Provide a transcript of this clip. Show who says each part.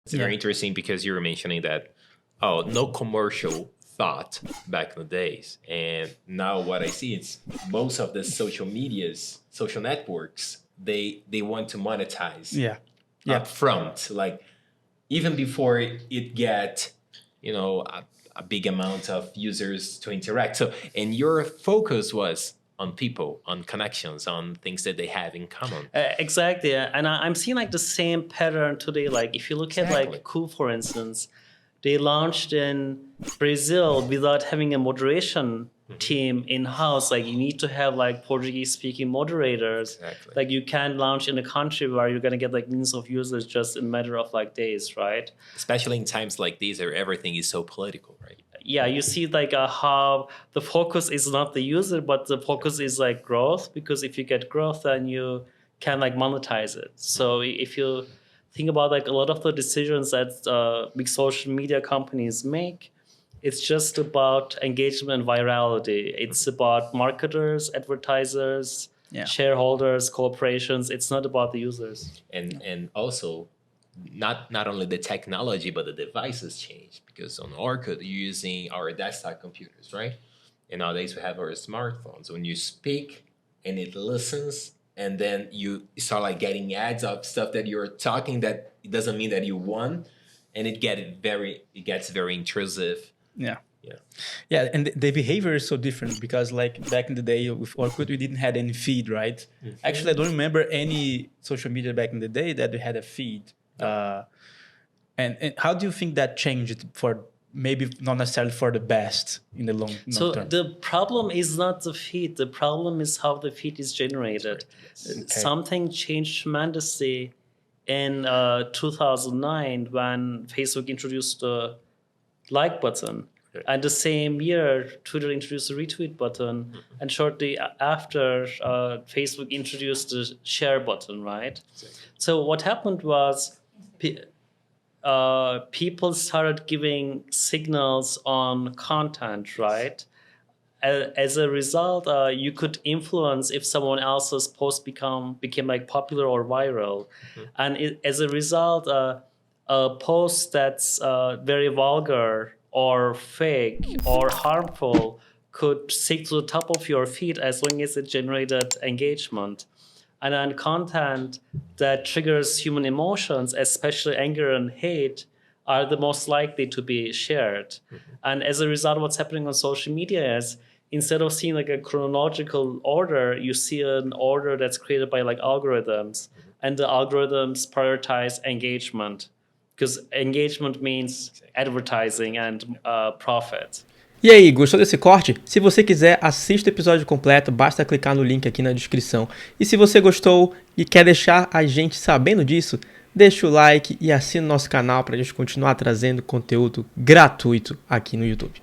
Speaker 1: It's very interesting because you were mentioning that, no commercial thought back in the days. And now what I see is most of the social networks, they want to monetize up front. Like even before it get, a big amount of users to interact. So, and your focus was on people, on connections, on things that they have in common.
Speaker 2: Exactly. And I'm seeing like the same pattern today. Like if you look at like Cool, for instance, they launched in Brazil without having a moderation team in-house. Like you need to have like Portuguese-speaking moderators.
Speaker 1: Exactly.
Speaker 2: Like you can't launch in a country where you're gonna get like millions of users just in a matter of like days, right?
Speaker 1: Especially in times like these where everything is so political, right?
Speaker 2: Yeah, you see like how the focus is not the user, but the focus is like growth. Because if you get growth, then you can like monetize it. So if you think about like a lot of the decisions that big social media companies make, it's just about engagement and virality. It's about marketers, advertisers, shareholders, corporations. It's not about the users.
Speaker 1: And also, not only the technology, but the devices change. Because on Orkut, you're using our desktop computers, right? And nowadays we have our smartphones. When you speak and it listens, and then you start like getting ads of stuff that you're talking that it doesn't mean that you won, and it gets very intrusive.
Speaker 3: Yeah, and the behavior is so different because like back in the day with Orkut, we didn't have any feed, right? Actually, I don't remember any social media back in the day that we had a feed. And how do you think that changed for maybe not necessarily for the best in the long term?
Speaker 2: So the problem is not the feed. The problem is how the feed is generated. Okay. Something changed tremendously in 2009 when Facebook introduced the like button. Okay. And the same year, Twitter introduced the retweet button. And shortly after, Facebook introduced the share button, right? Exactly. So what happened was people started giving signals on content, right? As a result, you could influence if someone else's post became like popular or viral. And as a result, a post that's very vulgar or fake or harmful could stick to the top of your feed as long as it generated engagement. And then content that triggers human emotions, especially anger and hate, are the most likely to be shared. And as a result, what's happening on social media is instead of seeing like a chronological order, you see an order that's created by like algorithms. And the algorithms prioritize engagement because engagement means advertising and profit.
Speaker 4: E aí, gostou desse corte? Se você quiser, assista o episódio completo, basta clicar no link aqui na descrição. E se você gostou e quer deixar a gente sabendo disso, deixa o like e assina o nosso canal para a gente continuar trazendo conteúdo gratuito aqui no YouTube.